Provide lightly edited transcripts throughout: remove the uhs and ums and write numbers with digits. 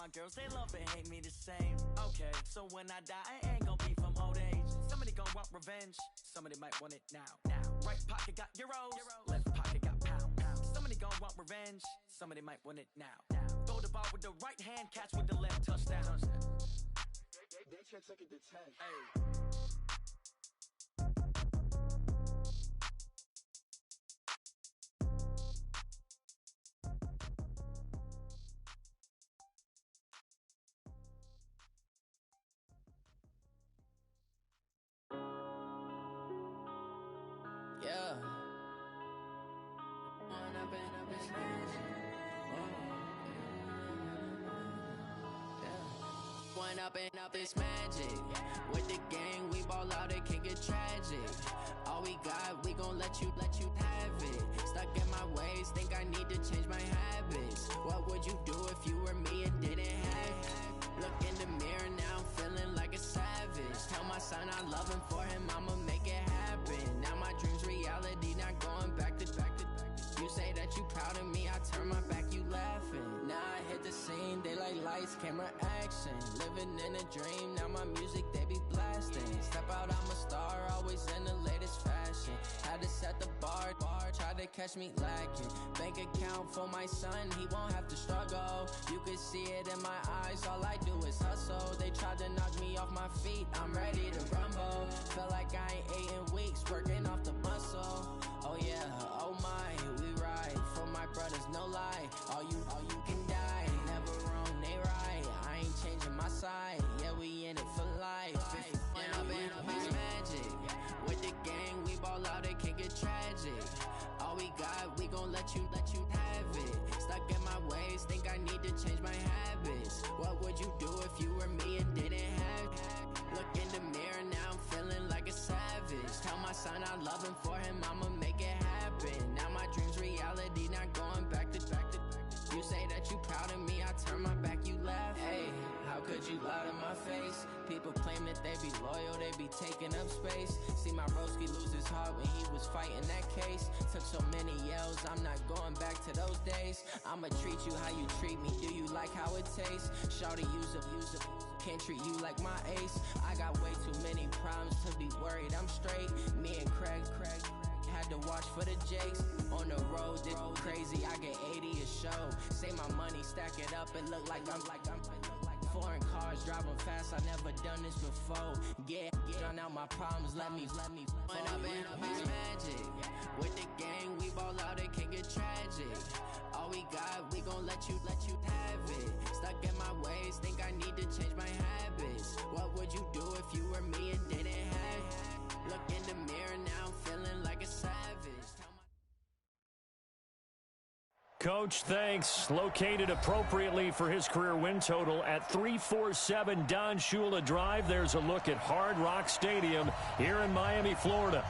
my girls, they love and hate me the same. Okay, so when I die, I ain't gonna be from old age. Somebody gon' want revenge, somebody might want it now. Right pocket got euros, left pocket got pounds. Somebody gon' want revenge, somebody might want it now. Throw the ball with the right hand, catch with the left, touchdown. They can't take it to 10. Hey. Yeah. One up and up is magic. With the gang, we ball out, it can get tragic. All we got, we gon' let you have it. Stuck in my ways, think I need to change my habits. What would you do if you were me and didn't have it? Look in the mirror now, I'm feeling like a savage. Tell my son I love him, for him I'ma make it happen. Now my dream's reality, not going back to. You say that you proud of me, I turn my back, you laughing. Now I hit the scene, they like lights, camera, action. Living in a dream, now my music, they be blasting. Step out, I'm a star, always in the latest fashion. Had to set the bar, try to catch me lacking. Bank account for my son, he won't have to struggle. You can see it in my eyes, all I do is hustle. They tried to knock me off my feet, I'm ready to rumble. Felt like I ain't ate in weeks, working off the muscle. Oh yeah, oh my, we ride for my brothers, no lie. All you can die, never wrong, they right. I ain't changing my side, yeah, we in it for life. If up is magic. With the gang, we ball out, it can get tragic. All we got, we gon' let you have it. Stuck in my ways, think I need to change my habits. What would you do if you were me and didn't have it? Look in the mirror, now I'm feeling like a savage. Tell my son I love him, for him I'ma make it happen. Now my dream's reality, not going back to. You say that you proud of me, I turn my back, you laugh. Hey, how could you lie to my face? People claim that they be loyal, they be taking up space. See my broski lose his heart when he was fighting that case. Took so many yells, I'm not going back to those days. I'ma treat you how you treat me, do you like how it tastes? Shawty, use it, can't treat you like my ace. I got way too many problems to be worried, I'm straight. Me and Craig had to watch for the Jakes. On the road, this crazy, I get 80 a show. Say my money, stack it up, it look like I'm foreign cars, driving fast, I never done this before. Yeah, drown out my problems, let me One up and up is magic. With the gang, we ball out, it can get tragic. All we got, we gon' let you have it. Stuck in my ways, think I need to change my habits. What would you do if you were me and didn't have it? Look in the mirror, now I'm feeling like a savage. Coach, thanks. Located appropriately for his career win total at 347 Don Shula Drive. There's a look at Hard Rock Stadium here in Miami, Florida.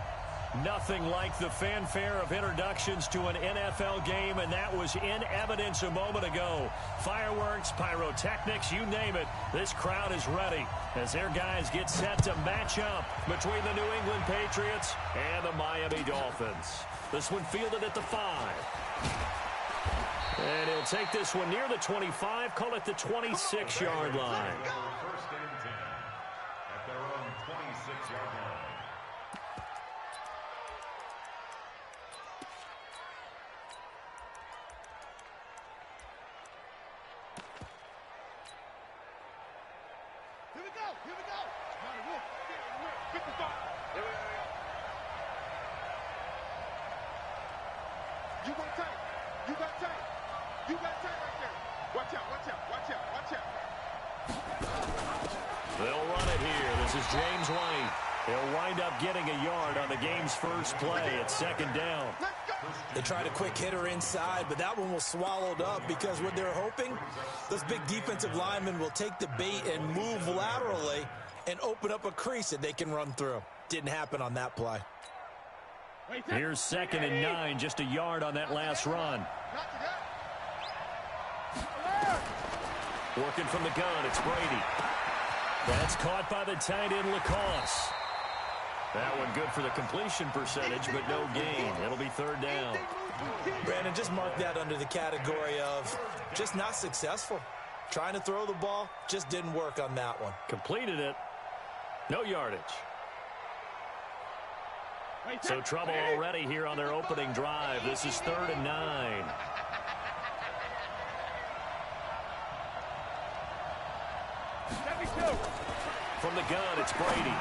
Nothing like the fanfare of introductions to an NFL game, and that was in evidence a moment ago. Fireworks, pyrotechnics, you name it. This crowd is ready as their guys get set to match up between the New England Patriots and the Miami Dolphins. This one fielded at the 5. And he'll take this one near the 25, call it the 26-yard line. First and 10 at their own 26-yard line. Here we go. Johnny Wolf. 55. Here we go. You got tight. You got tight right there. Watch out. They'll run it here. This is James White. He'll wind up getting a yard on the game's first play at second down. They tried a quick hitter inside, but that one was swallowed up because what they're hoping, those big defensive linemen will take the bait and move laterally and open up a crease that they can run through. Didn't happen on that play. Here's 2nd and 9, just a yard on that last run. Working from the gun, it's Brady. That's caught by the tight end, Lacoste. That one good for the completion percentage, but no gain. It'll be 3rd down. Brandon, just mark that under the category of just not successful. Trying to throw the ball, just didn't work on that one. Completed it. No yardage. So trouble already here on their opening drive. This is 3rd and 9. From the gun, it's Brady.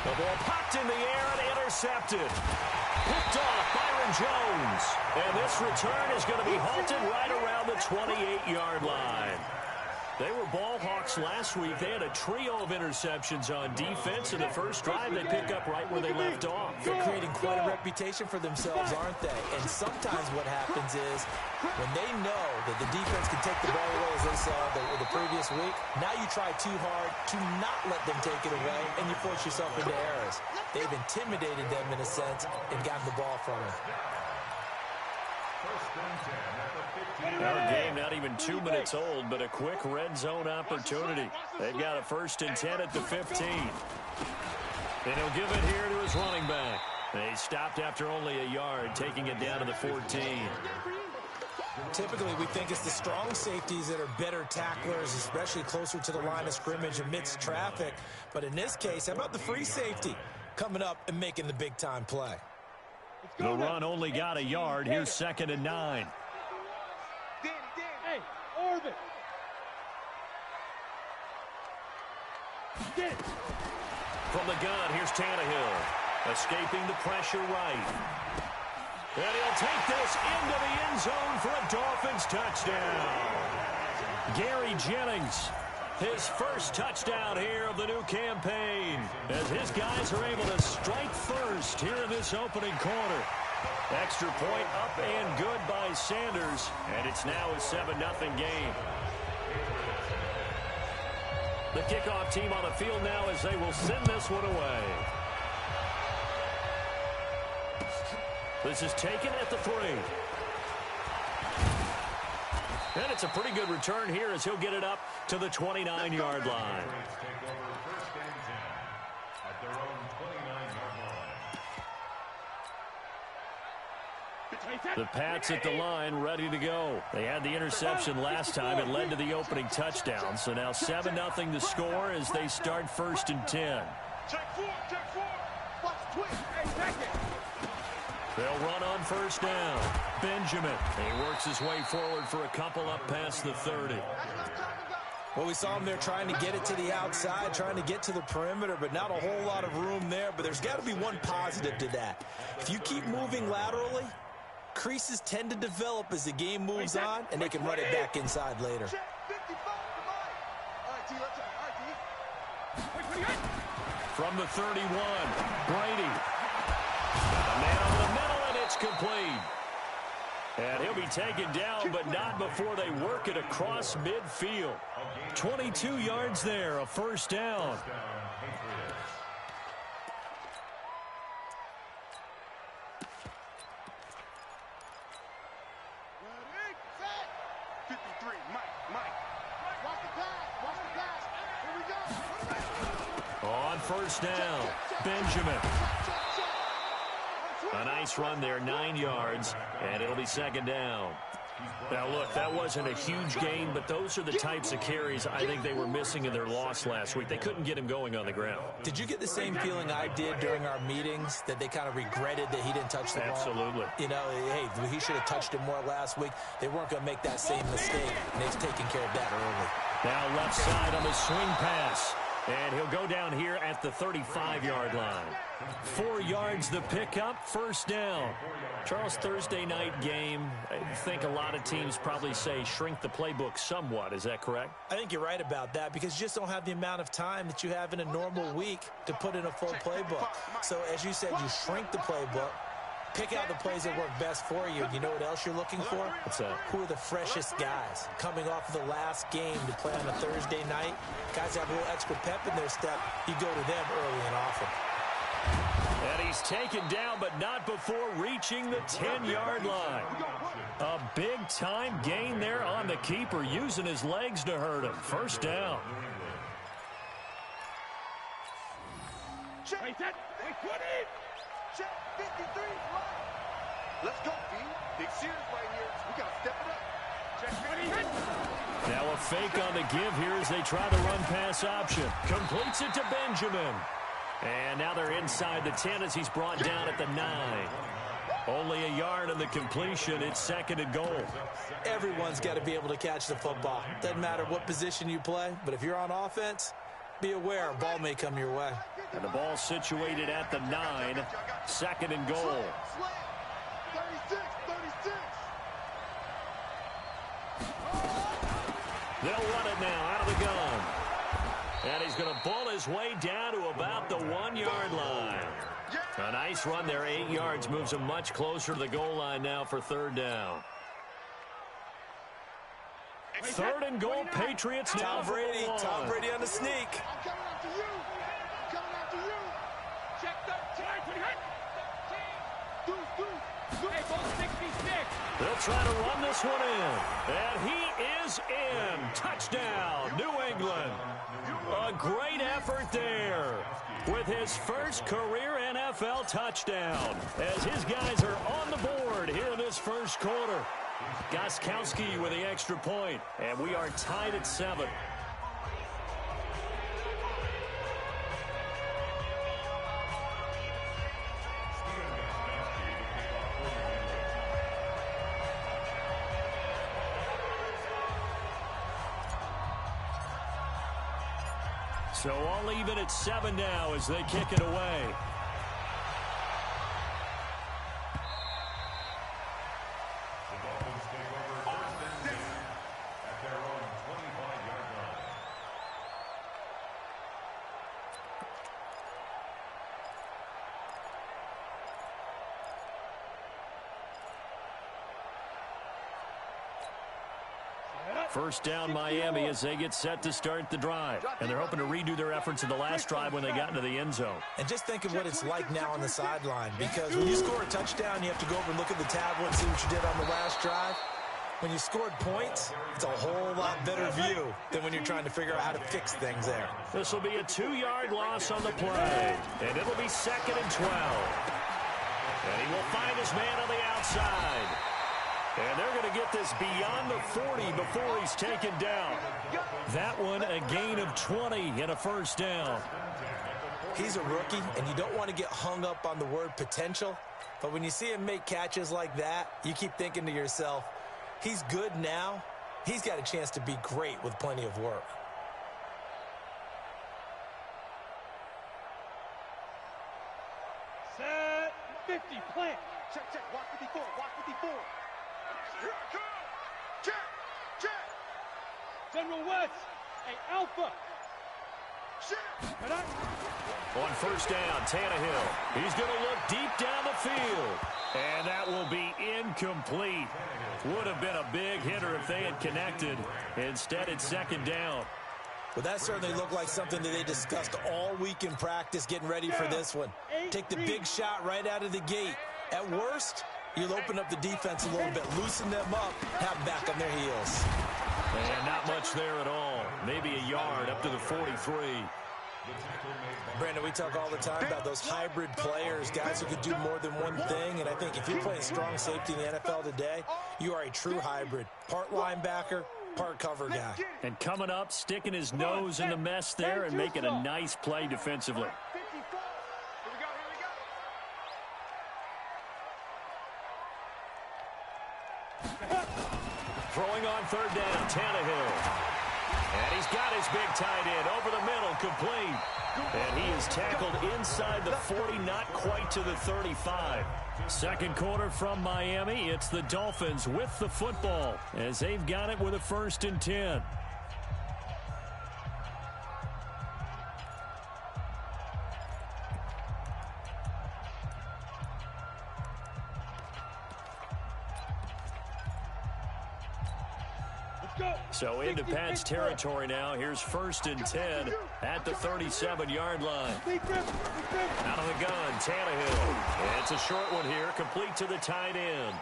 The ball popped in the air and intercepted. Picked off Byron Jones. And this return is going to be halted right around the 28-yard line. They were ball hawks last week. They had a trio of interceptions on defense. In the first drive, they pick up right where they left off. They're creating quite a reputation for themselves, aren't they? And sometimes what happens is when they know that the defense can take the ball away, as they saw the previous week, now you try too hard to not let them take it away, and you force yourself into errors. They've intimidated them in a sense and gotten the ball from them. Our game not even 2 minutes old, but a quick red zone opportunity. They've got a 1st and 10 at the 15. And he'll give it here to his running back. They stopped after only a yard, taking it down to the 14. Typically, we think it's the strong safeties that are better tacklers, especially closer to the line of scrimmage amidst traffic. But in this case, how about the free safety coming up and making the big-time play? The run only got a yard. Here's 2nd and 9. Hey, Orvin. From the gun, here's Tannehill. Escaping the pressure right. And he'll take this into the end zone for a Dolphins touchdown. Gary Jennings, his first touchdown here of the new campaign, as his guys are able to strike first here in this opening quarter. Extra point up and good by Sanders, and it's now a 7-0 game. The kickoff team on the field now as they will send this one away. This is taken at the 3. And it's a pretty good return here as he'll get it up to the 29-yard line. The Pats at the line, ready to go. They had the interception last time. It led to the opening touchdown. So now 7-0 the score as they start 1st and 10. Check 4. Watch twist. Hey, second. They'll run on 1st down. Benjamin. He works his way forward for a couple up past the 30. Well, we saw him there trying to get it to the outside, trying to get to the perimeter, but not a whole lot of room there. But there's got to be one positive to that. If you keep moving laterally, creases tend to develop as the game moves on, and they can run it back inside later. From the 31, Brady. A man over the middle, and it's complete. And he'll be taken down, but not before they work it across midfield. 22 yards there, a 1st down. On 1st down, Benjamin. A nice run there, 9 yards, and it'll be 2nd down. Now, look, that wasn't a huge gain, but those are the types of carries I think they were missing in their loss last week. They couldn't get him going on the ground. Did you get the same feeling I did during our meetings, that they kind of regretted that he didn't touch the ball? Absolutely. You know, hey, he should have touched it more last week. They weren't going to make that same mistake, and they've taken care of that early. Now left side on the swing pass. And he'll go down here at the 35-yard line. 4 yards the pickup, 1st down. Charles, Thursday night game, I think a lot of teams probably say shrink the playbook somewhat. Is that correct? I think you're right about that because you just don't have the amount of time that you have in a normal week to put in a full playbook. So as you said, you shrink the playbook. Pick out the plays that work best for you. You know what else you're looking for? What's that? Who are the freshest guys coming off of the last game to play on a Thursday night? Guys have a little extra pep in their step. You go to them early and often. And he's taken down, but not before reaching the 10-yard line. A big-time gain there on the keeper, using his legs to hurt him. 1st down. Check that. Check 53. Let's go, B. Big series right here. We got to step it up. Check 50. A fake on the give here as they try the run-pass option. Completes it to Benjamin. And now they're inside the 10 as he's brought down at the 9. Only a yard on the completion. It's 2nd and goal. Everyone's got to be able to catch the football. Doesn't matter what position you play, but if you're on offense, be aware a ball may come your way. And the ball situated at the 9. 2nd and goal. 36, 36. They'll run it now out of the gun. And he's going to bull his way down to about the 1-yard line. A nice run there, 8 yards, moves him much closer to the goal line now for 3rd down. 3rd and goal, Patriots now. Tom Brady on the sneak. I'm coming after you. I'm coming after you. Check 13. Hey, ball 66. They'll try to run this one in. And he is in. Touchdown, New England. A great effort there with his first career NFL touchdown as his guys are on the board here in this first quarter. Gostkowski with the extra point, and we are tied at 7. So all even at 7 now as they kick it away. The Dolphins take over 1st and 10 at their own 25-yard line. First down Miami as they get set to start the drive. And they're hoping to redo their efforts in the last drive when they got into the end zone. And just think of what it's like now on the sideline, because when you score a touchdown, you have to go over and look at the tablet and see what you did on the last drive. When you scored points, it's a whole lot better view than when you're trying to figure out how to fix things there. This will be a 2-yard loss on the play. And it'll be 2nd and 12. And he will find his man on the outside. And they're going to get this beyond the 40 before he's taken down. That one a gain of 20 and a first down. He's a rookie, and you don't want to get hung up on the word potential. But when you see him make catches like that, you keep thinking to yourself, he's good now. He's got a chance to be great with plenty of work. Set 50, plant. Check, watch 54, watch 54. Here I come. Check. General West, a Alpha. On first down, Tannehill. He's going to look deep down the field. And that will be incomplete. Would have been a big hitter if they had connected. Instead, it's 2nd down. Well, that certainly looked like something that they discussed all week in practice getting ready for this one. Take the big shot right out of the gate. At worst, you'll open up the defense a little bit, loosen them up, have them back on their heels. And not much there at all. Maybe a yard up to the 43. Brandon, we talk all the time about those hybrid players, guys who could do more than one thing, and I think if you're playing strong safety in the NFL today, you are a true hybrid. Part linebacker, part cover guy. And coming up, sticking his nose in the mess there and making a nice play defensively. Throwing on third down, Tannehill. And he's got his big tight end over the middle, complete. And he is tackled inside the 40, not quite to the 35. Second quarter from Miami. It's the Dolphins with the football as they've got it with a 1st and 10. So into Pat's territory now. Here's 1st and 10 at the 37-yard line. Out of the gun, Tannehill. It's a short one here, complete to the tight end.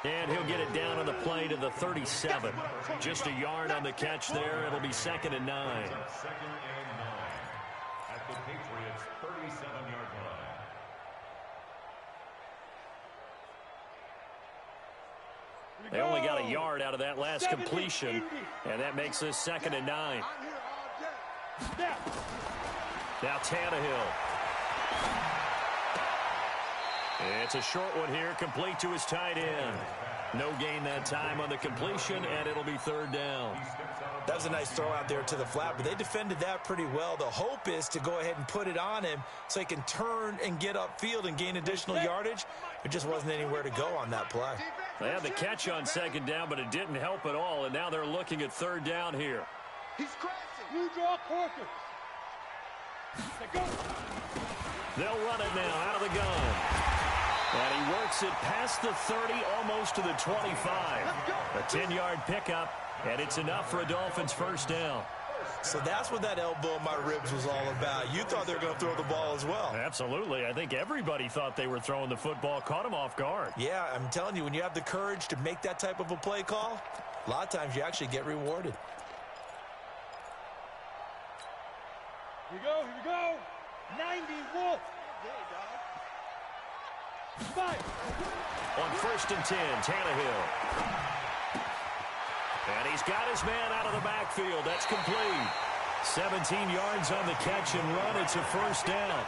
And he'll get it down on the play to the 37. Just a yard on the catch there. It'll be 2nd and 9. 2nd and 9 at the Patriots' 37-yard line. They only got a yard out of that last completion, and that makes this 2nd and 9. Now Tannehill. It's a short one here, complete to his tight end. No gain that time on the completion, and it'll be 3rd down. That was a nice throw out there to the flat, but they defended that pretty well. The hope is to go ahead and put it on him so he can turn and get upfield and gain additional yardage. There just wasn't anywhere to go on that play. They had the catch on 2nd down, but it didn't help at all, and now they're looking at 3rd down here. He's crashing. You draw quarters. They'll run it now out of the gun. And he works it past the 30, almost to the 25. A 10-yard pickup, and it's enough for a Dolphins 1st down. So that's what that elbow in my ribs was all about. You thought they were going to throw the ball as well. Absolutely. I think everybody thought they were throwing the football, caught him off guard. Yeah, I'm telling you, when you have the courage to make that type of a play call, a lot of times you actually get rewarded. Here we go. 90 Wolf. On 1st and 10, Tannehill. And he's got his man out of the backfield. That's complete. 17 yards on the catch and run. It's a 1st down.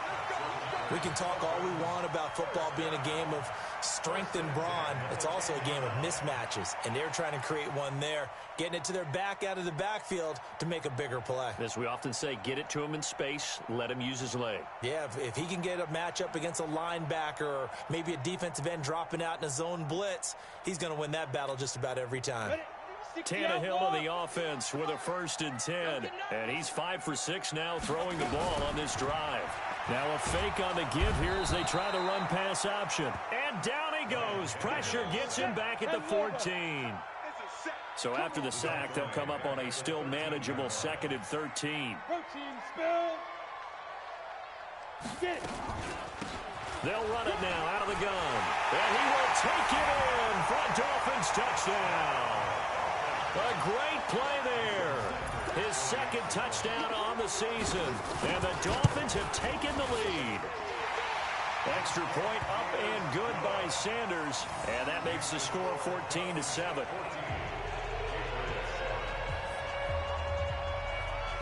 We can talk all we want about football being a game of strength and brawn. It's also a game of mismatches, and they're trying to create one there, getting it to their back out of the backfield to make a bigger play. As we often say, get it to him in space, let him use his leg. Yeah, if he can get a matchup against a linebacker or maybe a defensive end dropping out in a zone blitz, he's going to win that battle just about every time. Tannehill on the offense with a 1st and 10. And he's 5 for 6 now throwing the ball on this drive. Now a fake on the give here as they try the run-pass option. And down he goes. Pressure gets him back at the 14. So after the sack, they'll come up on a still manageable 2nd and 13. They'll run it now out of the gun. And he will take it in for a Dolphins touchdown. A great play there. His 2nd touchdown on the season. And the Dolphins have taken the lead. Extra point up and good by Sanders. And that makes the score 14-7.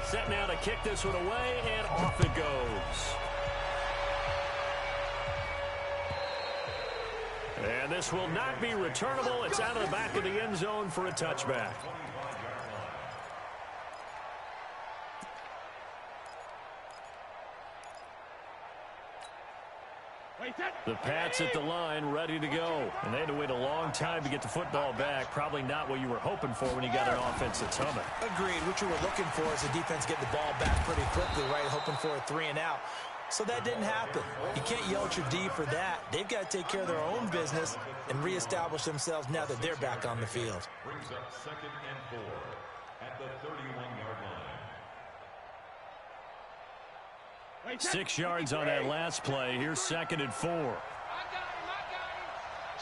Set now to kick this one away, and off it goes. And this will not be returnable. It's out of the back of the end zone for a touchback. The Pats at the line, ready to go. And they had to wait a long time to get the football back. Probably not what you were hoping for when you got an offense that's humming. Agreed. What you were looking for is the defense get the ball back pretty quickly, right? Hoping for a 3 and out. So that didn't happen. You can't yell at your D for that. They've got to take care of their own business and reestablish themselves now that they're back on the field. Brings up 2nd and 4 at the 31-yard line. 6 yards on that last play. Here's 2nd and 4. I got him.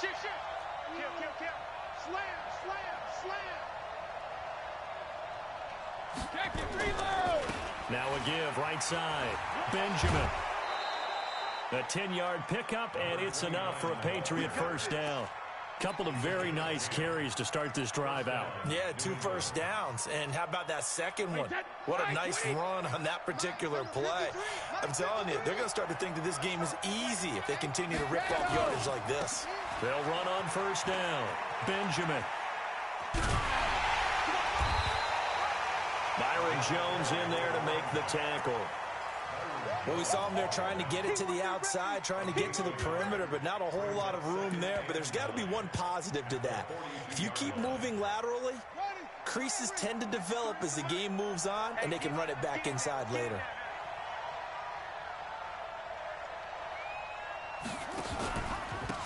Shoot. Kill. Slam. Check it, reload. Now a give, right side. Benjamin. A 10-yard pickup, and it's enough for a Patriot 1st down. Couple of very nice carries to start this drive out. Yeah, 2 first downs. And how about that second one? What a nice run on that particular play. I'm telling you, they're going to start to think that this game is easy if they continue to rip off yardage like this. They'll run on 1st down. Benjamin. Byron Jones in there to make the tackle. Well, we saw them there trying to get it to the outside, trying to get to the perimeter, but not a whole lot of room there. But there's got to be one positive to that. If you keep moving laterally, creases tend to develop as the game moves on, and they can run it back inside later.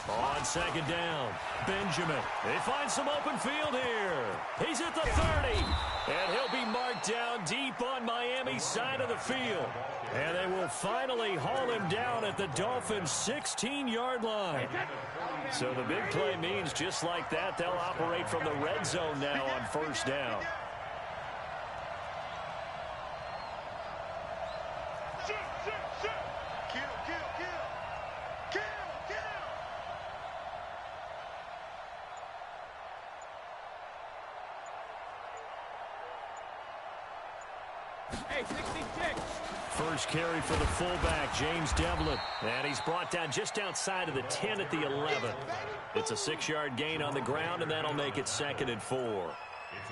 On 2nd down, Benjamin. They find some open field here. He's at the 30, and he'll be marked down deep on Miami's side of the field. And they will finally haul him down at the Dolphins' 16-yard line. So the big play means just like that, they'll operate from the red zone now on 1st down. Hey, 66. First carry for the fullback, James Devlin. And he's brought down just outside of the 10 at the 11. It's a 6-yard gain on the ground, and that'll make it 2nd and 4.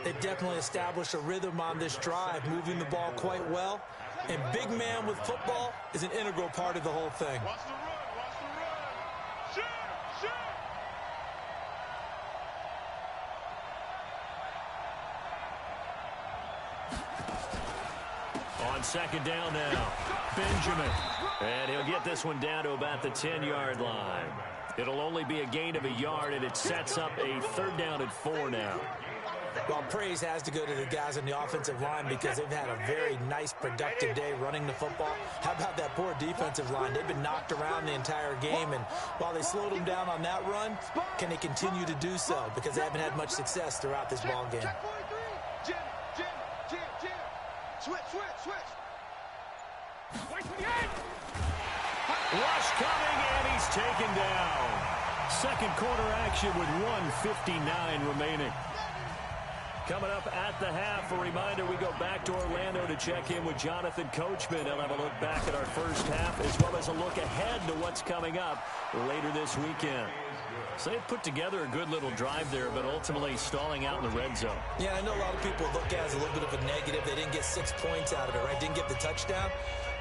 They've definitely established a rhythm on this drive, moving the ball quite well. And big man with football is an integral part of the whole thing. Watch the run. Watch the run. Shoot. On 2nd down now, Benjamin. And he'll get this one down to about the 10-yard line. It'll only be a gain of a yard, and it sets up a 3rd down and 4 now. Well, praise has to go to the guys on the offensive line because they've had a very nice, productive day running the football. How about that poor defensive line? They've been knocked around the entire game, and while they slowed them down on that run, can they continue to do so? Because they haven't had much success throughout this ball game. Jim. Switch. Wait for the end. Rush coming, and he's taken down. Second quarter action with 1:59 remaining. Coming up at the half, a reminder, we go back to Orlando to check in with Jonathan Coachman. He'll have a look back at our first half as well as a look ahead to what's coming up later this weekend. So they put together a good little drive there, but ultimately stalling out in the red zone. Yeah, I know a lot of people look at it as a little bit of a negative. They didn't get 6 points out of it, right? Didn't get the touchdown.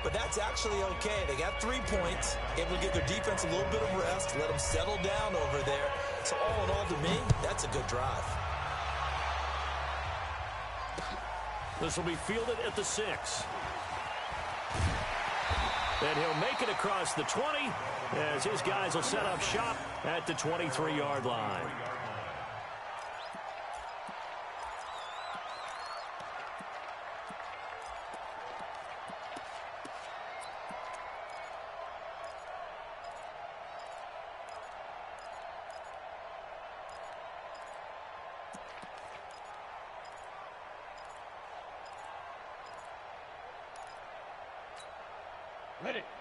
But that's actually okay. They got 3 points, able to give their defense a little bit of rest, let them settle down over there. So all in all, to me, that's a good drive. This will be fielded at the 6. And he'll make it across the 20 as his guys will set up shop at the 23-yard line.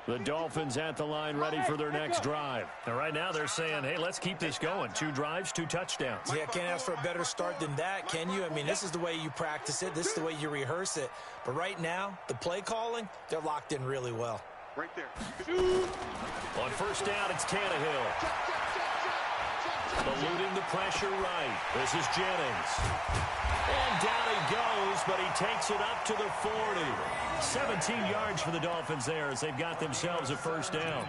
The Dolphins at the line ready for their next drive. And right now they're saying, hey, let's keep this going. 2 drives, 2 touchdowns. Yeah, can't ask for a better start than that, can you? I mean, this is the way you practice it. This is the way you rehearse it. But right now, the play calling, they're locked in really well. Right there. On first down, it's Tannehill. Eluding the pressure right. This is Jennings. And down he goes, but he takes it up to the 40. 17 yards for the Dolphins there as they've got themselves a first down.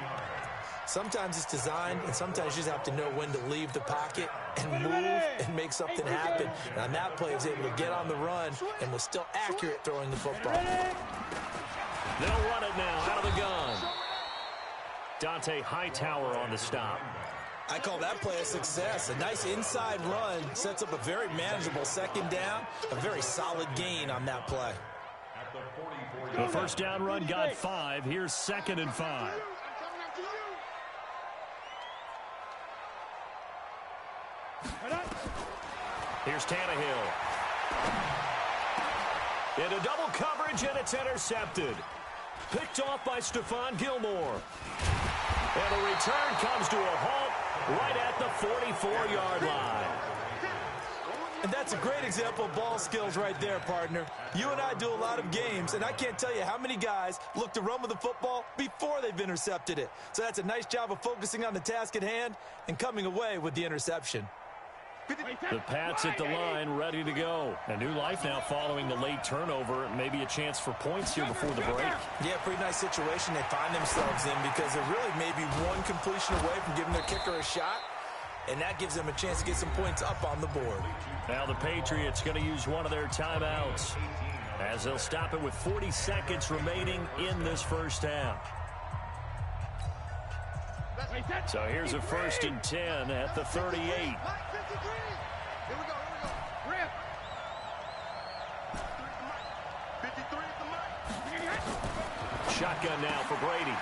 Sometimes it's designed, and sometimes you just have to know when to leave the pocket and move and make something happen. And on that play, he was able to get on the run and was still accurate throwing the football. They'll run it now out of the gun. Dante Hightower on the stop. I call that play a success. A nice inside run sets up a very manageable second down. A very solid gain on that play. The first down run got 5. Here's 2nd and 5. Here's Tannehill. Into double coverage, and it's intercepted. Picked off by Stephon Gilmore. And the return comes to a halt right at the 44-yard line. And that's a great example of ball skills right there, partner. You and I do a lot of games, and I can't tell you how many guys look to run with the football before they've intercepted it. So that's a nice job of focusing on the task at hand and coming away with the interception. The Pats at the line, ready to go. A new life now following the late turnover. Maybe a chance for points here before the break. Yeah, pretty nice situation they find themselves in because they're really maybe one completion away from giving their kicker a shot. And that gives them a chance to get some points up on the board. Now the Patriots going to use one of their timeouts as they'll stop it with 40 seconds remaining in this first half. So here's a 1st and 10 at the 38. Shotgun now for Brady.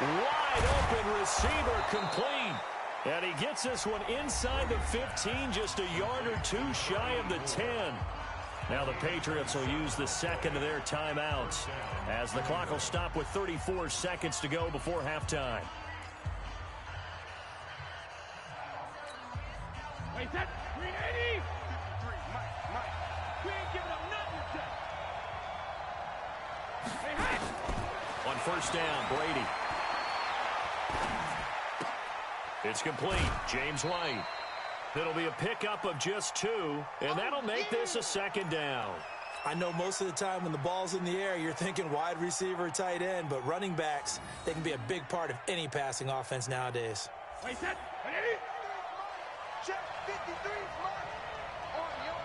Wide open receiver complete. And he gets this one inside the 15, just a yard or 2 shy of the 10. Now the Patriots will use the second of their timeouts as the clock will stop with 34 seconds to go before halftime. Wait, that 380. We ain't giving up nothing. first down. Brady. It's complete. James White. It'll be a pickup of just 2, and that'll make this a second down. I know most of the time when the ball's in the air, you're thinking wide receiver, tight end, but running backs, they can be a big part of any passing offense nowadays. Wait, set. Ready? Check 53 mark. On yard.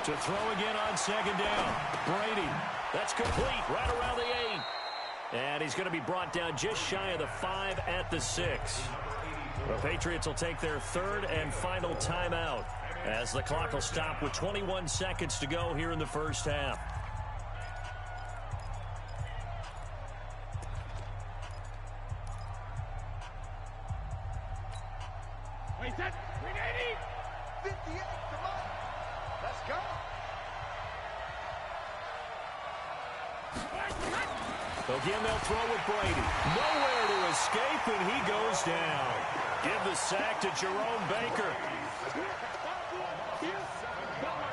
To throw again on second down. Brady. That's complete right around the 8. And he's going to be brought down just shy of the 5 at the 6. The Patriots will take their third and final timeout as the clock will stop with 21 seconds to go here in the first half. Wait, set. 380. 58, come on. Let's go. Again, they'll throw with Brady. Nowhere to escape, and he goes down. Give the sack to Jerome Baker.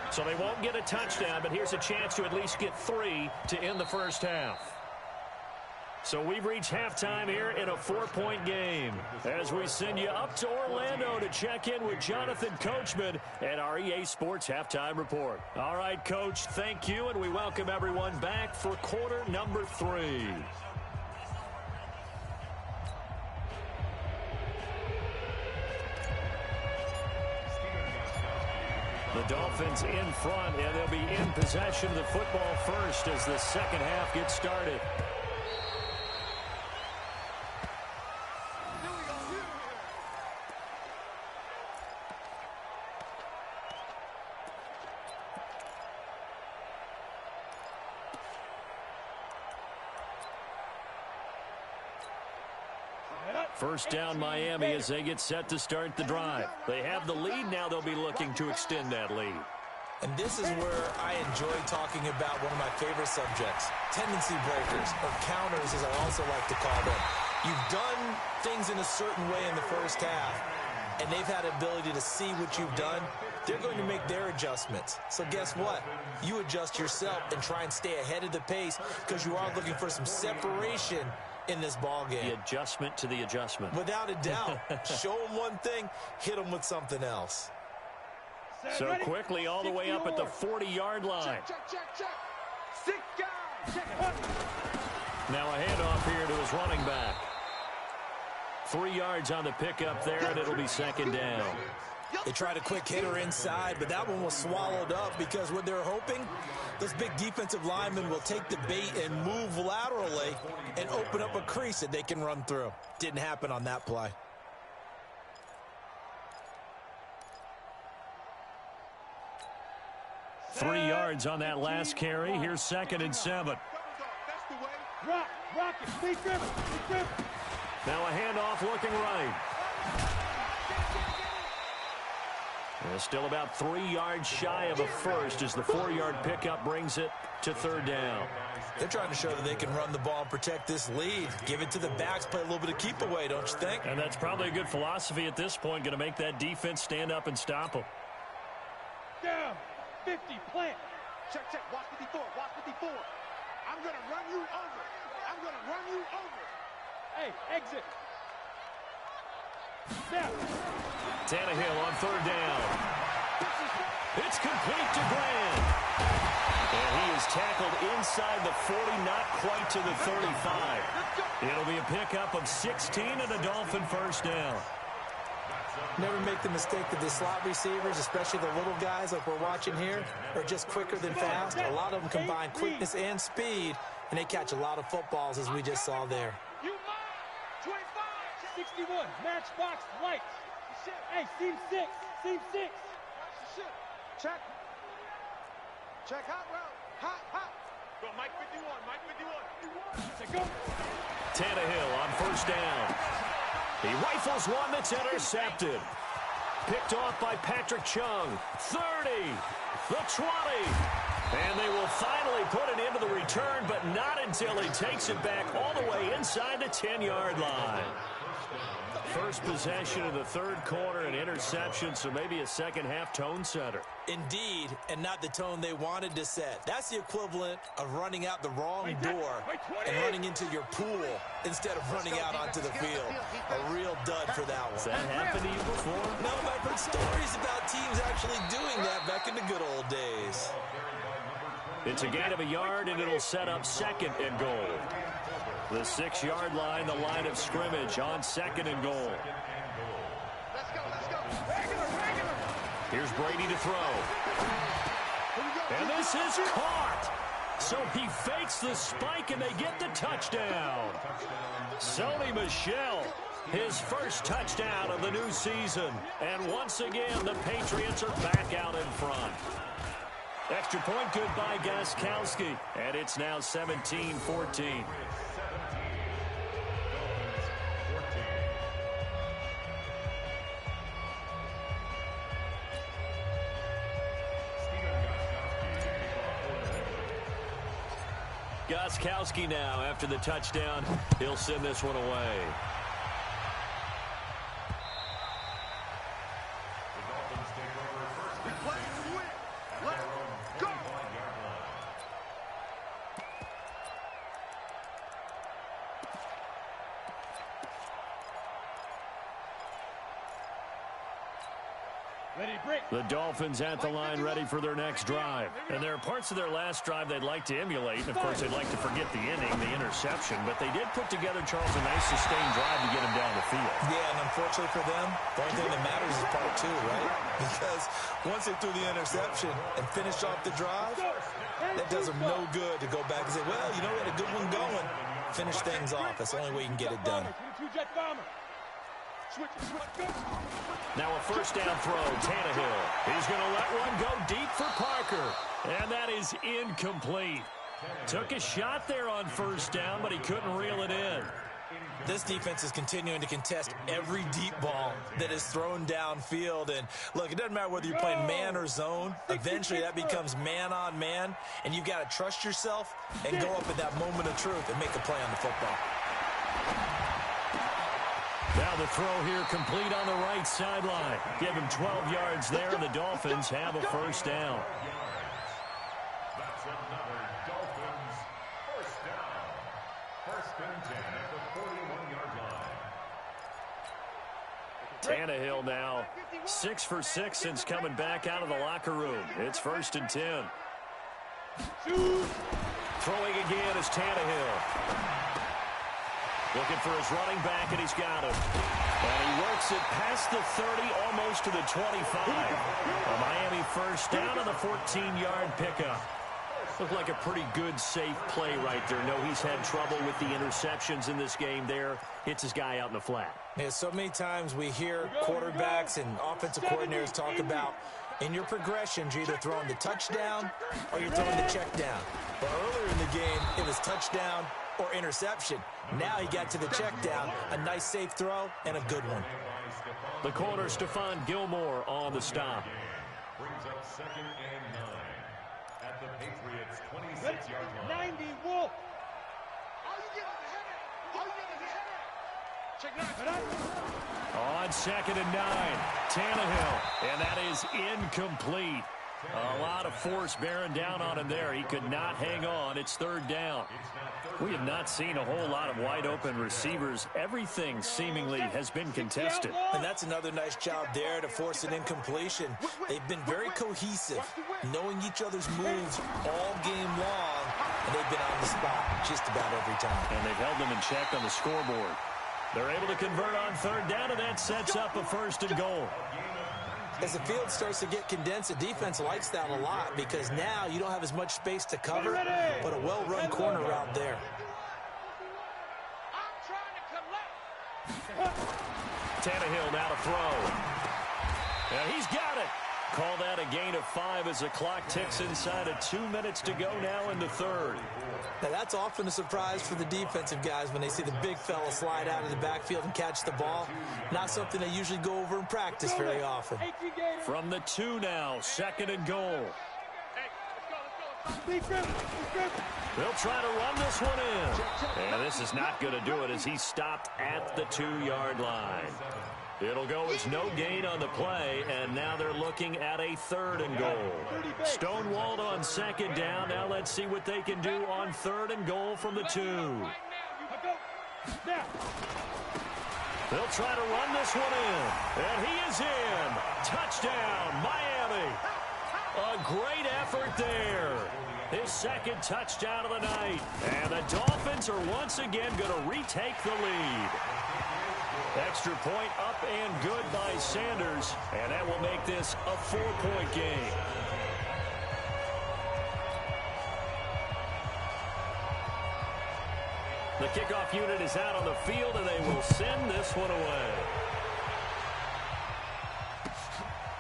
So they won't get a touchdown, but here's a chance to at least get 3 to end the first half. So we've reached halftime here in a 4-point game as we send you up to Orlando to check in with Jonathan Coachman at our EA Sports Halftime Report. All right, Coach, thank you, and we welcome everyone back for quarter number 3. The Dolphins in front, and they'll be in possession of the football first as the second half gets started. First down Miami as they get set to start the drive. They have the lead. Now they'll be looking to extend that lead. And this is where I enjoy talking about one of my favorite subjects, tendency breakers, or counters as I also like to call them. You've done things in a certain way in the first half, and they've had the ability to see what you've done. They're going to make their adjustments. So guess what? You adjust yourself and try and stay ahead of the pace because you are looking for some separation in this ball game. The adjustment to the adjustment. Without a doubt. Show them one thing, hit them with something else. So quickly all the way up at the 40-yard line. Check. 6 guys. Check. Now a handoff here to his running back. 3 yards on the pickup there, and it'll be second down. They tried a quick hitter inside, but that one was swallowed up because what they're hoping, those big defensive linemen will take the bait and move laterally and open up a crease that they can run through. Didn't happen on that play. Three yards on that last carry. Here's second and 7. Rock it. Stay driven. Now a handoff looking right. And still about 3 yards shy of a first as the 4-yard pickup brings it to third down. They're trying to show that they can run the ball and protect this lead. Give it to the backs, play a little bit of keep away, don't you think? And that's probably a good philosophy at this point, going to make that defense stand up and stop them. Down. 50, plant. Check. Watch 54. I'm going to run you over. Hey, exit. Snap. Tannehill on third down. It's complete to Grant. And he is tackled inside the 40, not quite to the 35. It'll be a pickup of 16 and a Dolphin first down. Never make the mistake that the slot receivers, especially the little guys like we're watching here, are just quicker than fast. A lot of them combine quickness and speed, and they catch a lot of footballs, as we just saw there. 61, matchbox lights. Hey, seam 6. Check hot route. Hot. Go, Mike 51. Go. Tannehill on first down. He rifles one that's intercepted. Picked off by Patrick Chung. 30, the 20. And they will finally put it into the return, but not until he takes it back all the way inside the 10-yard line. first possession of the third quarter, an interception, so maybe a second-half tone setter. Indeed, and not the tone they wanted to set. That's the equivalent of running out the wrong door and running into your pool instead of running out onto the field. A real dud for that one. Has that happened to you before? No, I've heard stories about teams actually doing that back in the good old days. It's a gain of a yard, and it'll set up second and goal. The 6-yard line, the line of scrimmage on second and goal. Let's go, let's go. Regular. Here's Brady to throw. And this is caught. So he fakes the spike, and they get the touchdown. Sony Michel, his first touchdown of the new season. And once again, the Patriots are back out in front. Extra point good by Gostkowski. And it's now 17-14. Gostkowski now after the touchdown. He'll send this one away. The Dolphins at the line ready for their next drive. And there are parts of their last drive they'd like to emulate. And, of course, they'd like to forget the inning, the interception. But they did put together, Charles, a nice sustained drive to get him down the field. Yeah, and unfortunately for them, the only thing that matters is part two, right? Because once they threw the interception and finished off the drive, that does them no good to go back and say, well, you know, we had a good one going. Finish things off. That's the only way you can get it done. Now a first down throw, Tannehill. He's going to let one go deep for Parker. And that is incomplete. Took a shot there on first down, but he couldn't reel it in. This defense is continuing to contest every deep ball that is thrown downfield. And, look, it doesn't matter whether you're playing man or zone. Eventually that becomes man-on-man, and you've got to trust yourself and go up at that moment of truth and make a play on the football. Now the throw here complete on the right sideline. Give him 12 yards there, and the Dolphins have a first down. That's another Dolphins first down. First and 10 at the 41-yard line. Tannehill now 6 for 6 since coming back out of the locker room. It's first and 10. Throwing again is Tannehill. Looking for his running back, and he's got him. And he works it past the 30, almost to the 25. A Miami first down on the 14-yard pickup. Looked like a pretty good, safe play right there. No, he's had trouble with the interceptions in this game there. Hits his guy out in the flat. Yeah, so many times we hear quarterbacks and offensive coordinators talk about in your progressions, you're either throwing the touchdown or you're throwing the check down. But earlier in the game, it was touchdown or interception. Now he got to the check down, a nice safe throw, and a good one. The corner, Stephon Gilmore, on the stop. Brings up second and 9 at the Patriots' 26-yard line. 90, Wolf. On second and 9, Tannehill, and that is incomplete. A lot of force bearing down on him there. He could not hang on. It's third down. We have not seen a whole lot of wide-open receivers. Everything seemingly has been contested. And that's another nice job there to force an incompletion. They've been very cohesive, knowing each other's moves all game long, and they've been on the spot just about every time. And they've held them in check on the scoreboard. They're able to convert on third down, and that sets up a first and goal. As the field starts to get condensed, the defense likes that a lot because now you don't have as much space to cover, but a well-run corner route there. Tannehill now to throw. And he's got it. Call that a gain of 5 as the clock ticks inside of 2 minutes to go now in the third. Now that's often a surprise for the defensive guys when they see the big fella slide out of the backfield and catch the ball. Not something they usually go over in practice very often. From the 2 now, second and goal. They'll try to run this one in. And this is not going to do it as he stopped at the 2-yard line. It'll go as no gain on the play, and now they're looking at a 3rd and goal. Stonewalled on 2nd down. Now let's see what they can do on 3rd and goal from the 2. They'll try to run this one in, and he is in. Touchdown, Miami. A great effort there. His 2nd touchdown of the night. And the Dolphins are once again going to retake the lead. Extra point up and good by Sanders, and that will make this a 4-point game. The kickoff unit is out on the field, and they will send this one away.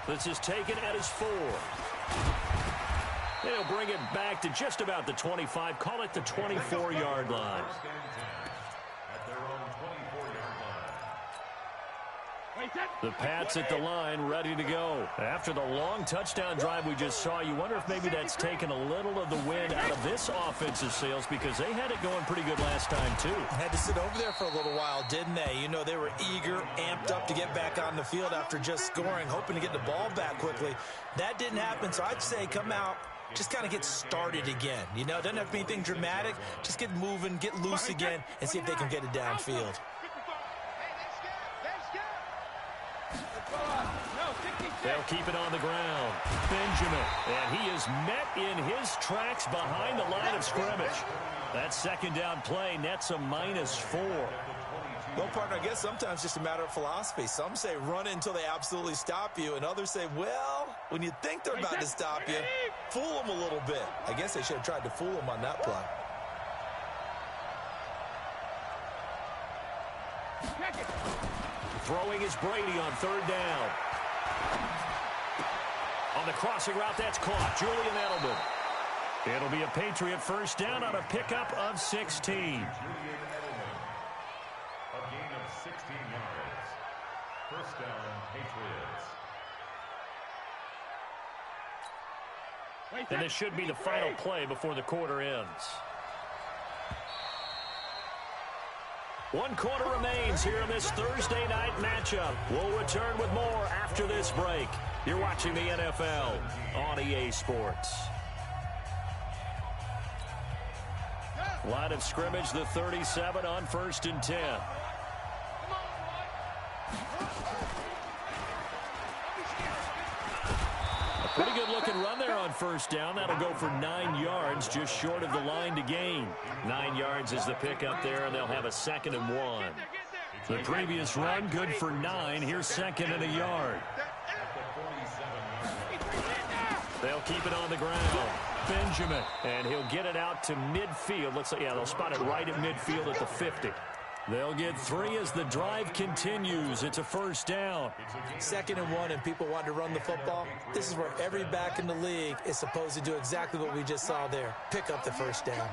This is taken at his 4. They'll bring it back to just about the 25. Call it the 24-yard line. The Pats at the line, ready to go. After the long touchdown drive we just saw, you wonder if maybe that's taken a little of the wind out of this offensive sails, because they had it going pretty good last time, too. Had to sit over there for a little while, didn't they? You know, they were eager, amped up to get back on the field after just scoring, hoping to get the ball back quickly. That didn't happen, so I'd say come out, just kind of get started again. You know, it doesn't have to be anything dramatic. Just get moving, get loose again, and see if they can get it downfield. They'll keep it on the ground. Benjamin, and he is met in his tracks behind the line of scrimmage. That 2nd down play nets a -4. Well, partner, I guess sometimes it's just a matter of philosophy. Some say run it until they absolutely stop you, and others say, well, when you think they're about to stop you, fool them a little bit. I guess they should have tried to fool them on that play. Throwing is Brady on 3rd down. On the crossing route, that's caught. Julian Edelman. It'll be a Patriot 1st down on a pickup of 16. Julian Edelman. A gain of 16 yards. 1st down, Patriots. And this should be the final play before the quarter ends. 1 quarter remains here in this Thursday night matchup. We'll return with more after this break. You're watching the NFL on EA Sports. Line of scrimmage, the 37 on 1st and 10. Pretty good looking run there on 1st down. That'll go for 9 yards, just short of the line to gain. 9 yards is the pickup there, and they'll have a 2nd and 1. The previous run, good for 9. Here's 2nd and a yard. They'll keep it on the ground. Benjamin, and he'll get it out to midfield. Looks like, yeah, they'll spot it right at midfield at the 50. They'll get 3 as the drive continues. It's a 1st down. 2nd and 1, and people want to run the football. This is where every back in the league is supposed to do exactly what we just saw there. Pick up the 1st down.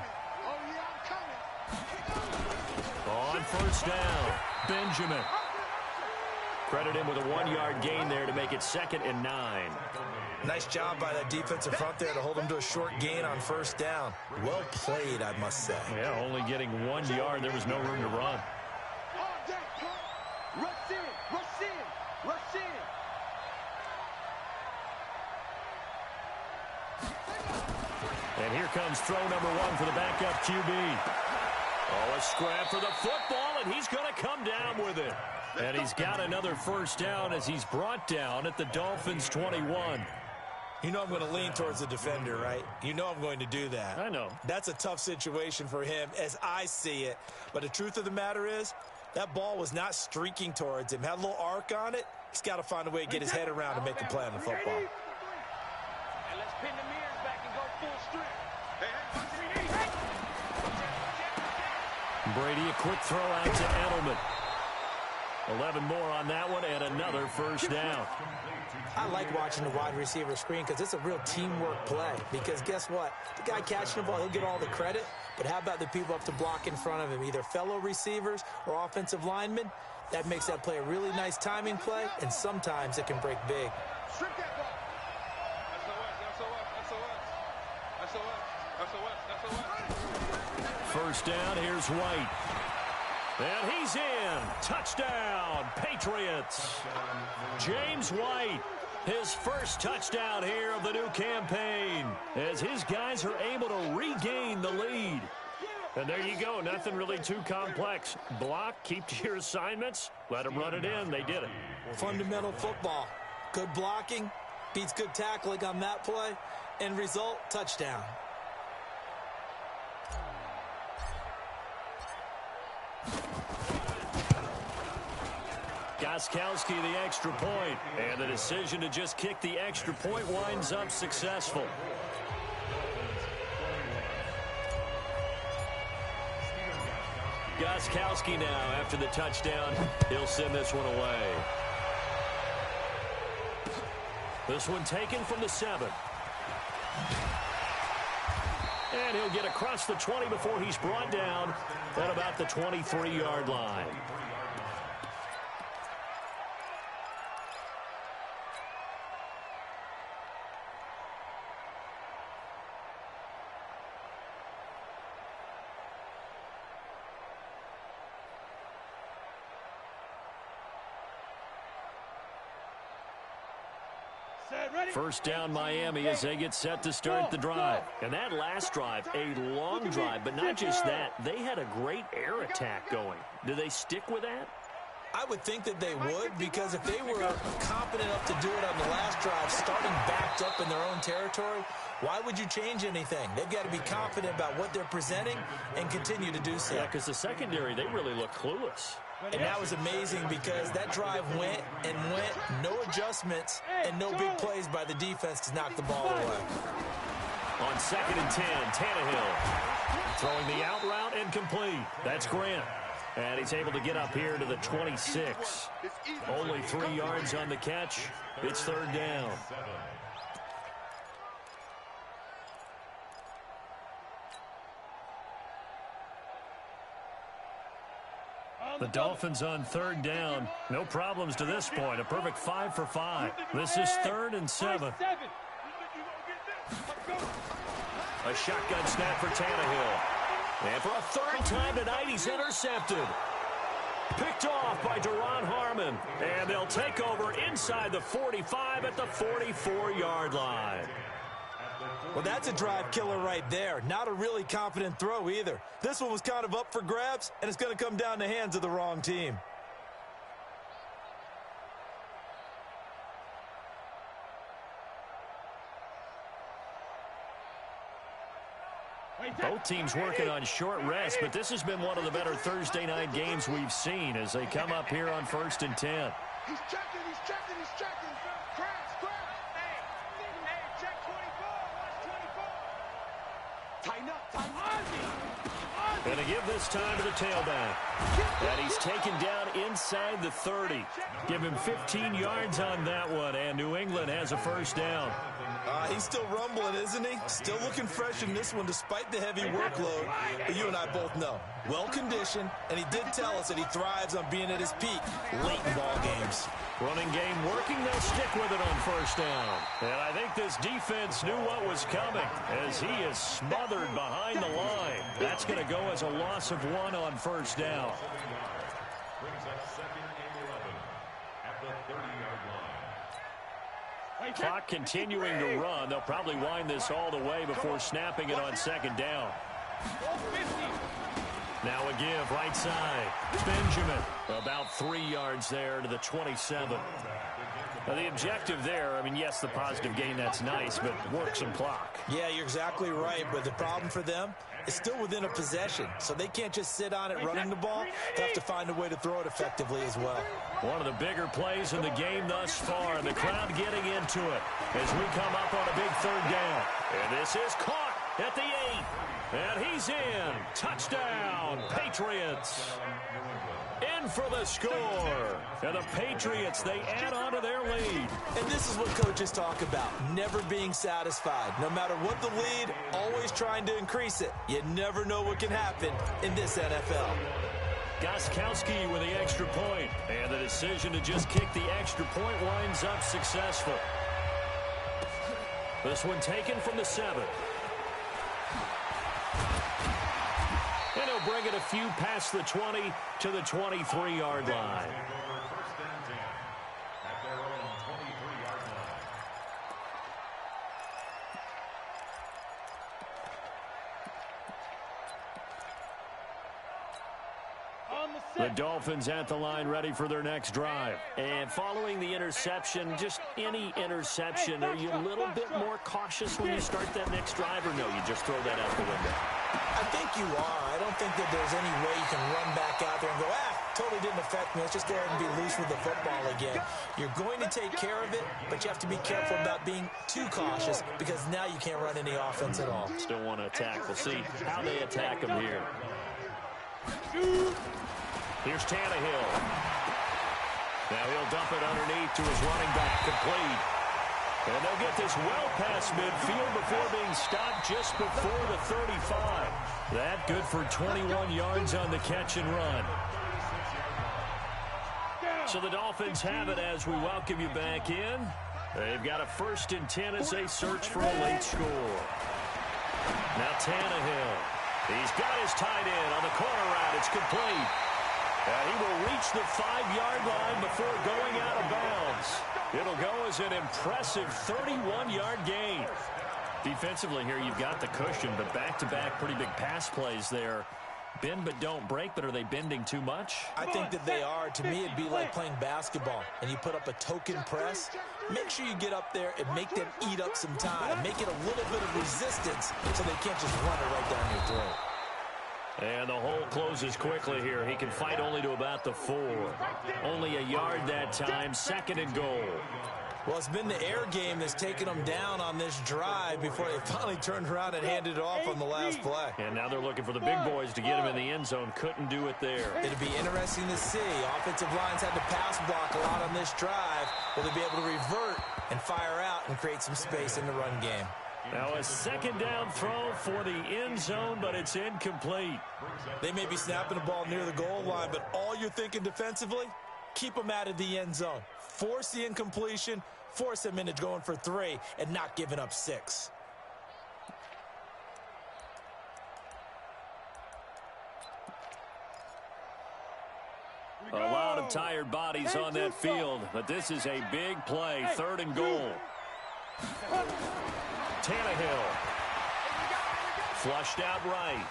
On 1st down, Benjamin. Credit him with a 1-yard gain there to make it 2nd and 9. Nice job by that defensive front there to hold him to a short gain on 1st down. Well played, I must say. Yeah, only getting 1 yard. There was no room to run. And here comes throw number 1 for the backup QB. Oh, a scrap for the football, and he's going to come down with it. And he's got another 1st down as he's brought down at the Dolphins' 21. You know I'm going to lean towards the defender, right? You know I'm going to do that. I know. That's a tough situation for him as I see it. But the truth of the matter is, that ball was not streaking towards him. Had a little arc on it. He's got to find a way to get his head around and make a play on the football. And let's pin the mirrors back and go full strength. Brady, a quick throw out to Edelman. 11 more on that one, and another 1st down. I like watching the wide receiver screen because it's a real teamwork play. Because guess what? The guy catching the ball, he'll get all the credit. But how about the people up to block in front of him, either fellow receivers or offensive linemen? That makes that play a really nice timing play, and sometimes it can break big. First down, here's White. And he's in. Touchdown, Patriots. James White, his first touchdown here of the new campaign, as his guys are able to regain the lead. And there you go, nothing really too complex. Block, keep to your assignments, let them run it in. They did it. Fundamental football. Good blocking, beats good tackling on that play, end result, touchdown. Gostkowski the extra point, and the decision to just kick the extra point winds up successful. Gostkowski now after the touchdown. He'll send this one away. This one taken from the 7. And he'll get across the 20 before he's brought down at about the 23-yard line. First down Miami as they get set to start the drive. And that last drive, a long drive, but not just that. They had a great air attack going. Do they stick with that? I would think that they would, because if they were competent enough to do it on the last drive, starting backed up in their own territory, why would you change anything? They've got to be confident about what they're presenting and continue to do so. Yeah, because the secondary, they really look clueless. And that was amazing because that drive went and went, no adjustments, and no big plays by the defense to knock the ball away. On 2nd and 10, Tannehill throwing the out route and complete. That's Grant. And he's able to get up here to the 26. Only 3 yards on the catch. It's 3rd down. The Dolphins on 3rd down. No problems to this point. A perfect 5 for 5. This is 3rd and 7. A shotgun snap for Tannehill. And for a 3rd time tonight, he's intercepted. Picked off by Duron Harmon. And they'll take over inside the 45 at the 44-yard line. Well, that's a drive killer right there. Not a really confident throw either. This one was kind of up for grabs, and it's going to come down the hands of the wrong team. Both teams working on short rest, but this has been one of the better Thursday night games we've seen as they come up here on 1st and 10. He's checking, he's checking, he's checking. Crabs, crabs. Hey, check 24. Watch 24. Tighten up, tighten up. Going to give this time to the tailback. And he's taken down inside the 30. Give him 15 yards on that one, and New England has a 1st down. He's still rumbling, isn't he? Still looking fresh in this one despite the heavy workload. But you and I both know, well-conditioned, and he did tell us that he thrives on being at his peak late in ball games. Running game working, they'll stick with it on 1st down. And I think this defense knew what was coming as he is smothered behind the line. That's going to go as a loss of 1 on 1st down. Brings up 2nd and 11 at the 30-yard line. Clock continuing to run. They'll probably wind this all the way before snapping it on 2nd down. Now a give, right side. Benjamin, about 3 yards there to the 27. Now the objective there, I mean, yes, the positive gain, that's nice, but work some clock. Yeah, you're exactly right, but the problem for them is still within a possession, so they can't just sit on it running the ball. They have to find a way to throw it effectively as well. One of the bigger plays in the game thus far, and the crowd getting into it as we come up on a big 3rd down. And this is caught at the 8. And he's in. Touchdown, Patriots. In for the score. And the Patriots, they add on to their lead. And this is what coaches talk about, never being satisfied. No matter what the lead, always trying to increase it. You never know what can happen in this NFL. Gostkowski with the extra point. And the decision to just kick the extra point winds up successful. This one taken from the 7. they'll bring it a few past the 20 to the 23-yard line. First and 10 at their own 23-yard line. The Dolphins at the line ready for their next drive. And following the interception, just any interception, are you a little bit more cautious when you start that next drive, or no, you just throw that out the window? I think you are. I don't think that there's any way you can run back out there and go, totally didn't affect me. Let's just go ahead and be loose with the football again. You're going to take care of it, but you have to be careful about being too cautious because now you can't run any offense at all. Still want to attack. We'll see how they attack him here. Here's Tannehill. Now he'll dump it underneath to his running back, complete. And they'll get this well past midfield before being stopped just before the 35. That good for 21 yards on the catch and run. So the Dolphins have it as we welcome you back in. They've got a 1st and 10 as they search for a late score. Now Tannehill. He's got his tight end on the corner route. It's complete. And he will reach the 5-yard line before going out of bounds. It'll go as an impressive 31-yard gain. Defensively here, you've got the cushion, but back-to-back pretty big pass plays there. Bend but don't break, but are they bending too much? I think that they are. To me, it'd be like playing basketball, and you put up a token press. Make sure you get up there and make them eat up some time. Make it a little bit of resistance so they can't just run it right down your throat. And the hole closes quickly here. He can fight only to about the 4. Only a yard that time, 2nd and goal. Well, it's been the air game that's taken them down on this drive before they finally turned around and handed it off on the last play. And now they're looking for the big boys to get him in the end zone. Couldn't do it there. It'll be interesting to see. Offensive lines had to pass block a lot on this drive. Will they be able to revert and fire out and create some space in the run game? Now a 2nd down throw for the end zone, but it's incomplete. They may be snapping the ball near the goal line, but all you're thinking defensively, keep them out of the end zone. Force the incompletion, force them into going for 3, and not giving up 6. A lot of tired bodies on that field, but this is a big play, 3rd and goal. Tannehill. Flushed out right.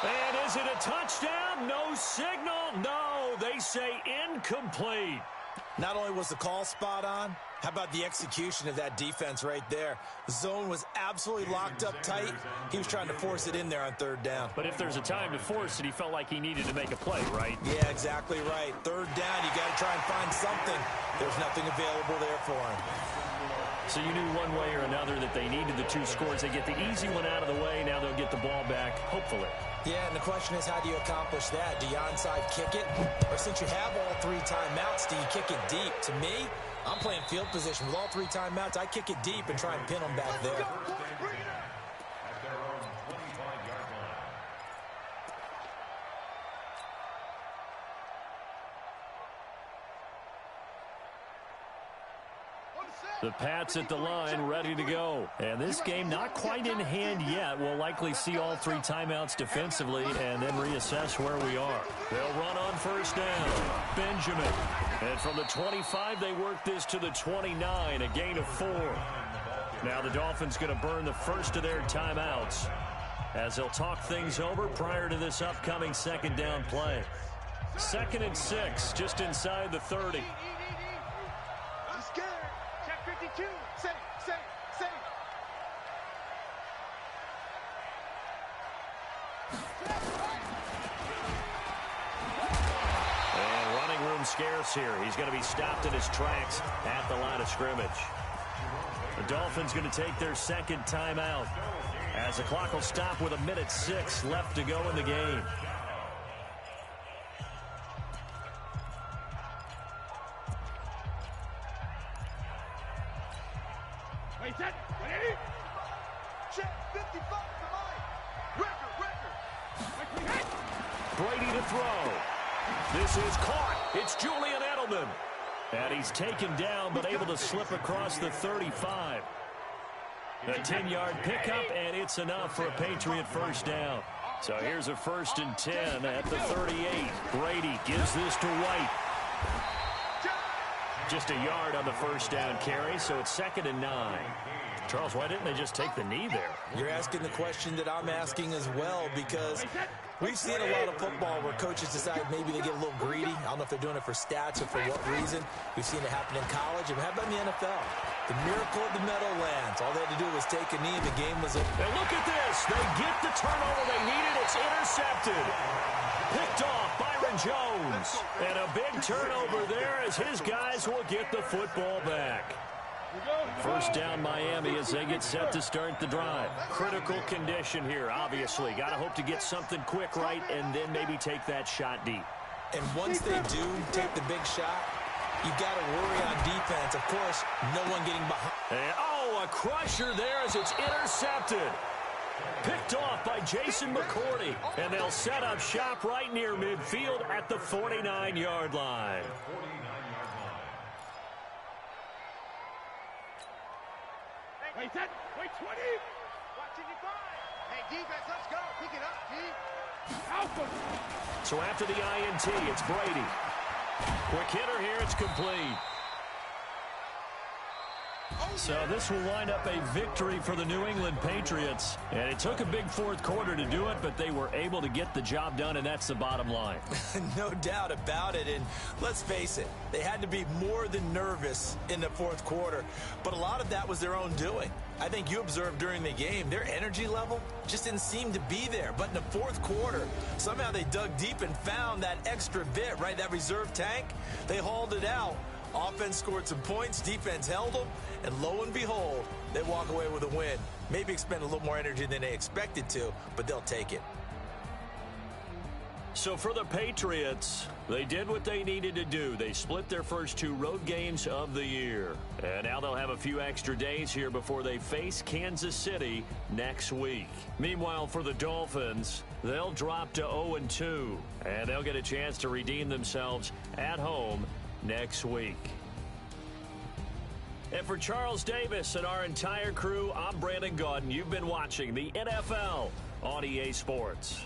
And is it a touchdown? No signal. No, they say incomplete. Not only was the call spot on, how about the execution of that defense right there? The zone was absolutely locked up tight. He was trying to force it in there on 3rd down. But if there's a time to force it, he felt like he needed to make a play, right? Yeah, exactly right. 3rd down, you got to try and find something. There's nothing available there for him. So you knew one way or another that they needed the 2 scores. They get the easy one out of the way. Now they'll get the ball back, hopefully. Yeah, and the question is, how do you accomplish that? Do you onside kick it? Or since you have all 3 timeouts, do you kick it deep? To me, I'm playing field position. With all 3 timeouts, I kick it deep and try and pin them back there. At their own 25-yard line. The Pats at the line, ready to go. And this game not quite in hand yet. We'll likely see all 3 timeouts defensively and then reassess where we are. They'll run on 1st down. Benjamin. And from the 25, they work this to the 29, a gain of 4. Now the Dolphins going to burn the first of their timeouts as they'll talk things over prior to this upcoming 2nd down play. 2nd and 6, just inside the 30. I'm scared. Check 52. Safe. And running room scarce here. He's going to be stopped in his tracks at the line of scrimmage. The Dolphins going to take their 2nd timeout as the clock will stop with 1:06 left to go in the game. Wait, set, ready? Check 55 to mine. Record. Brady to throw. This is caught. It's Julian Edelman. And he's taken down, but able to slip across the 35. A 10-yard pickup, and it's enough for a Patriot 1st down. So here's a 1st and 10 at the 38. Brady gives this to White. Just a yard on the first down carry, so it's 2nd and 9. Charles, why didn't they just take the knee there? You're asking the question that I'm asking as well, because we've seen a lot of football where coaches decide maybe they get a little greedy. I don't know if they're doing it for stats or for what reason. We've seen it happen in college. And how about in the NFL? The miracle of the Meadowlands. All they had to do was take a knee and the game was over. And look at this. They get the turnover they needed. It's intercepted. Picked off Byron Jones. And a big turnover there as his guys will get the football back. First down Miami as they get set to start the drive. Critical condition here, obviously. Got to hope to get something quick right and then maybe take that shot deep. And once they do take the big shot, you got to worry on defense. Of course, no one getting behind. And, a crusher there as it's intercepted. Picked off by Jason McCourty. And they'll set up shop right near midfield at the 49-yard line. Wait 10, wait 20. Watching it by. Hey, defense, let's go. Pick it up, D. Alpha. So after the INT, it's Brady. Quick hitter here, it's complete. So this will wind up a victory for the New England Patriots. And it took a big fourth quarter to do it, but they were able to get the job done, and that's the bottom line. No doubt about it. And let's face it, they had to be more than nervous in the fourth quarter. But a lot of that was their own doing. I think you observed during the game, their energy level just didn't seem to be there. But in the fourth quarter, somehow they dug deep and found that extra bit, right? That reserve tank. They hauled it out. Offense scored some points, defense held them, and lo and behold, they walk away with a win. Maybe expend a little more energy than they expected to, but they'll take it. So for the Patriots, they did what they needed to do. They split their first 2 road games of the year. And now they'll have a few extra days here before they face Kansas City next week. Meanwhile, for the Dolphins, they'll drop to 0-2, and they'll get a chance to redeem themselves at home next week. And for Charles Davis and our entire crew, I'm Brandon Gaudin. You've been watching the NFL on EA Sports.